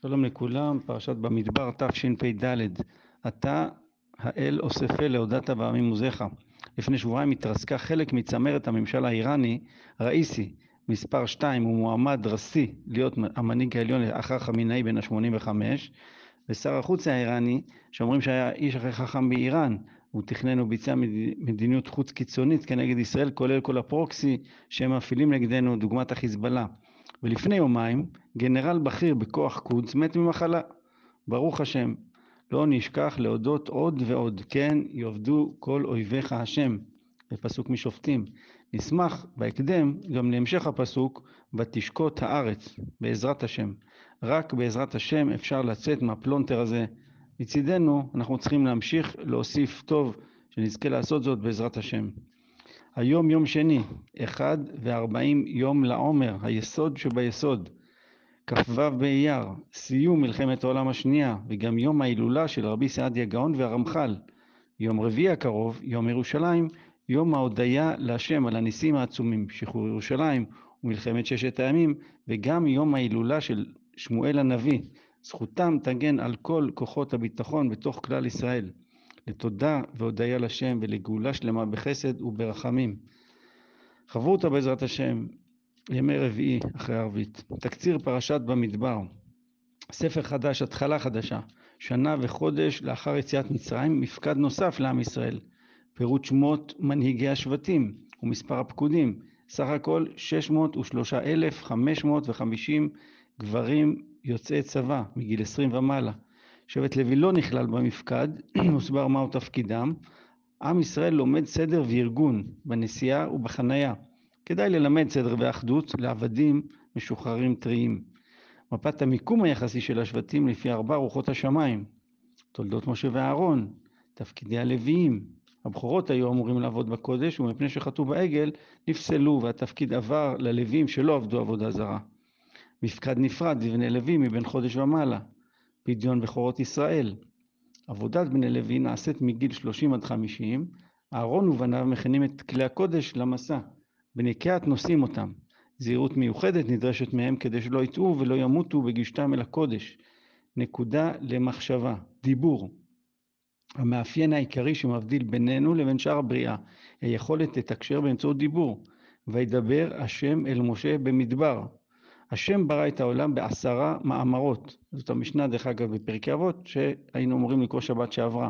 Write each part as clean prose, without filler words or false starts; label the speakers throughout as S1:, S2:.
S1: שלום לכולם, פרשת במדבר תשפ"ד. אתה האל אוספה להודעת בעמים עוזיך. לפני שבועיים התרסקה חלק מצמרת הממשל האיראני, ראיסי, מספר 2, הוא מועמד רסי להיות המנהיג העליון אחר חמינאי בן ה-85, ושר החוץ האיראני, שאומרים שהיה איש הכי חכם באיראן, הוא תכנן וביצע מדיניות חוץ קיצונית כנגד ישראל, כולל כל הפרוקסי שהם מפעילים נגדנו, דוגמת החיזבאללה. ולפני יומיים, גנרל בכיר בכוח קודס מת ממחלה. ברוך השם, לא נשכח להודות עוד ועוד, כן יעבדו כל אויביך השם, בפסוק משופטים. נשמח בהקדם גם להמשך הפסוק, ותשקוט הארץ, בעזרת השם. רק בעזרת השם אפשר לצאת מהפלונטר הזה. מצידנו אנחנו צריכים להמשיך להוסיף טוב, שנזכה לעשות זאת בעזרת השם. היום יום שני, 41 יום לעומר, היסוד שביסוד, כ"ו באייר, סיום מלחמת העולם השנייה, וגם יום ההילולה של רבי סעדיה גאון והרמח"ל. יום רביעי הקרוב, יום ירושלים, יום ההודיה להשם על הניסים העצומים, שחרור ירושלים ומלחמת ששת הימים, וגם יום ההילולה של שמואל הנביא. זכותם תגן על כל כוחות הביטחון בתוך כלל ישראל. לתודה והודיה לשם ולגאולה שלמה בחסד וברחמים. חברותא בעזרת השם, ימי רביעי אחרי ערבית. תקציר פרשת במדבר. ספר חדש, התחלה חדשה. שנה וחודש לאחר יציאת מצרים, מפקד נוסף לעם ישראל. פירוט שמות מנהיגי השבטים ומספר הפקודים. סך הכל 603,550 גברים יוצאי צבא מגיל 20 ומעלה. שבט לוי לא נכלל במפקד, מוסבר מהו תפקידם. עם ישראל לומד סדר וארגון בנסיעה ובחנייה. כדאי ללמד סדר ואחדות לעבדים משוחררים טריים. מפת המיקום היחסי של השבטים לפי 4 רוחות השמיים. תולדות משה ואהרון, תפקידי הלוויים. הבכורות היו אמורים לעבוד בקודש, ומפני שחטאו בעגל נפסלו, והתפקיד עבר ללוויים שלא עבדו עבודה זרה. מפקד נפרד לבני לוי מבין חודש ומעלה. פדיון בכורות ישראל. עבודת בני לוי נעשית מגיל 30 עד 50, אהרון ובניו מכינים את כלי הקודש למסע, בני קהת נושאים אותם. זהירות מיוחדת נדרשת מהם כדי שלא יטעו ולא ימותו בגישתם אל הקודש. נקודה למחשבה, דיבור. המאפיין העיקרי שמבדיל בינינו לבין שאר הבריאה, היכולת לתקשר באמצעות דיבור. וידבר השם אל משה במדבר. השם ברא את העולם ב10 מאמרות. זאת המשנה דרך אגב בפרקי אבות שהיינו אמורים לקרוא שבת שעברה.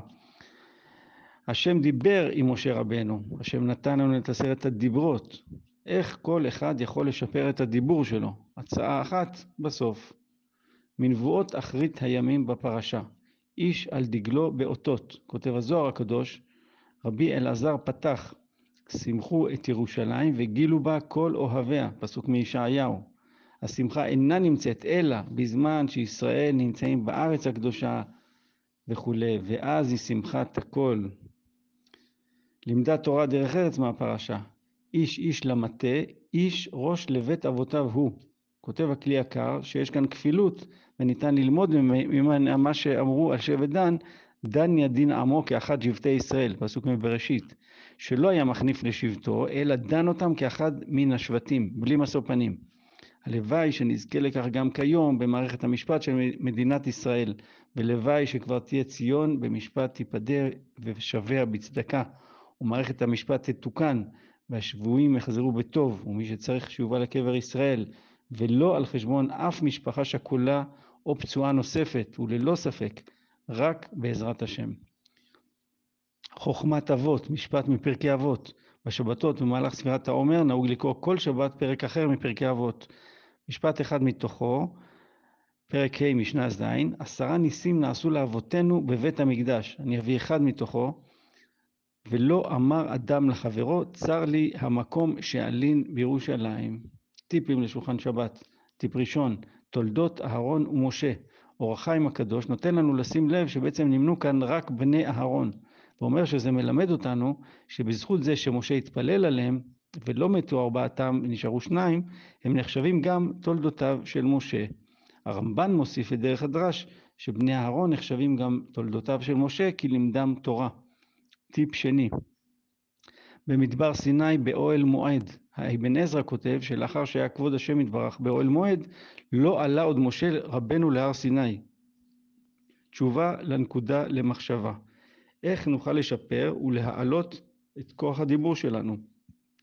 S1: השם דיבר עם משה רבנו. השם נתן לנו את 10 הדיברות. איך כל אחד יכול לשפר את הדיבור שלו? הצעה אחת בסוף. מנבואות אחרית הימים בפרשה. איש על דגלו באותות. כותב הזוהר הקדוש, רבי אלעזר פתח, שמחו את ירושלים וגילו בה כל אוהביה. פסוק מישעיהו. השמחה אינה נמצאת אלא בזמן שישראל נמצאים בארץ הקדושה וכו', ואז היא שמחת הכל. לימדה תורה דרך ארץ מהפרשה. איש איש למטה, איש ראש לבית אבותיו הוא. כותב הכלי יקר שיש כאן כפילות, וניתן ללמוד ממה שאמרו על שבט דן, דן ידין עמו כאחד שבטי ישראל, פסוק מבראשית, שלא היה מחניף לשבטו, אלא דן אותם כאחד מן השבטים, בלי משוא פנים. הלוואי שנזכה לכך גם כיום במערכת המשפט של מדינת ישראל, ולוואי שכבר תהיה ציון במשפט תיפדה ושביה בצדקה, ומערכת המשפט תתוקן, והשבויים יחזרו בטוב, ומי שצריך שיובא לקבר ישראל, ולא על חשבון אף משפחה שכולה או פצועה נוספת, וללא ספק, רק בעזרת השם. חוכמת אבות, משפט מפרקי אבות. בשבתות במהלך ספירת העומר נהוג לקרוא כל שבת פרק אחר מפרקי אבות. משפט אחד מתוכו, פרק ה' משנה ז', 10 ניסים נעשו לאבותינו בבית המקדש. אני אביא אחד מתוכו. ולא אמר אדם לחברו, צר לי המקום שעלין בירושלים. טיפים לשולחן שבת. טיפ ראשון, תולדות אהרון ומשה. אור החיים הקדוש נותן לנו לשים לב שבעצם נמנו כאן רק בני אהרון. ואומר שזה מלמד אותנו שבזכות זה שמשה התפלל עליהם ולא מתו 4 ונשארו 2, הם נחשבים גם תולדותיו של משה. הרמב"ן מוסיף את דרך הדרש שבני אהרון נחשבים גם תולדותיו של משה כי לימדם תורה. טיפ שני, במדבר סיני באוהל מועד, האבן עזרא כותב שלאחר שהיה כבוד השם יתברך באוהל מועד, לא עלה עוד משה רבנו להר סיני. תשובה לנקודה למחשבה. איך נוכל לשפר ולהעלות את כוח הדיבור שלנו?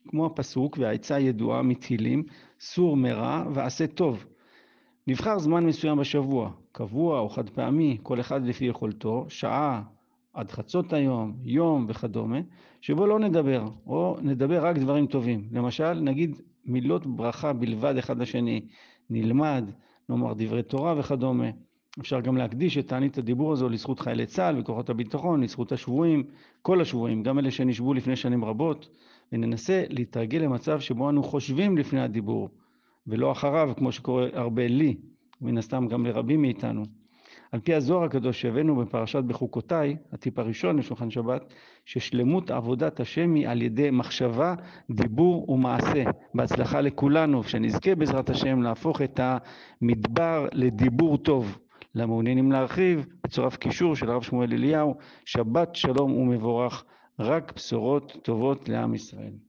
S1: כמו הפסוק והעצה הידועה מתהילים, סור מרע ועשה טוב. נבחר זמן מסוים בשבוע, קבוע או חד פעמי, כל אחד לפי יכולתו, שעה עד חצות היום, יום וכדומה, שבו לא נדבר, או נדבר רק דברים טובים. למשל, נגיד מילות ברכה בלבד אחד לשני, נלמד, נאמר דברי תורה וכדומה. אפשר גם להקדיש את תענית הדיבור הזו לזכות חיילי צה"ל וכוחות הביטחון, לזכות השבויים, כל השבויים, גם אלה שנשבו לפני שנים רבות, וננסה להתרגל למצב שבו אנו חושבים לפני הדיבור, ולא אחריו, כמו שקורה הרבה לי, מן הסתם גם לרבים מאיתנו. על פי הזוהר הקדוש שהבאנו בפרשת בחוקותיי, הטיפ הראשון לשולחן שבת, ששלמות עבודת השם היא על ידי מחשבה, דיבור ומעשה. בהצלחה לכולנו, שנזכה בעזרת השם להפוך את המדבר לדיבור טוב. למעוניינים להרחיב, בצורף קישור של הרב שמואל אליהו, שבת שלום ומבורך, רק בשורות טובות לעם ישראל.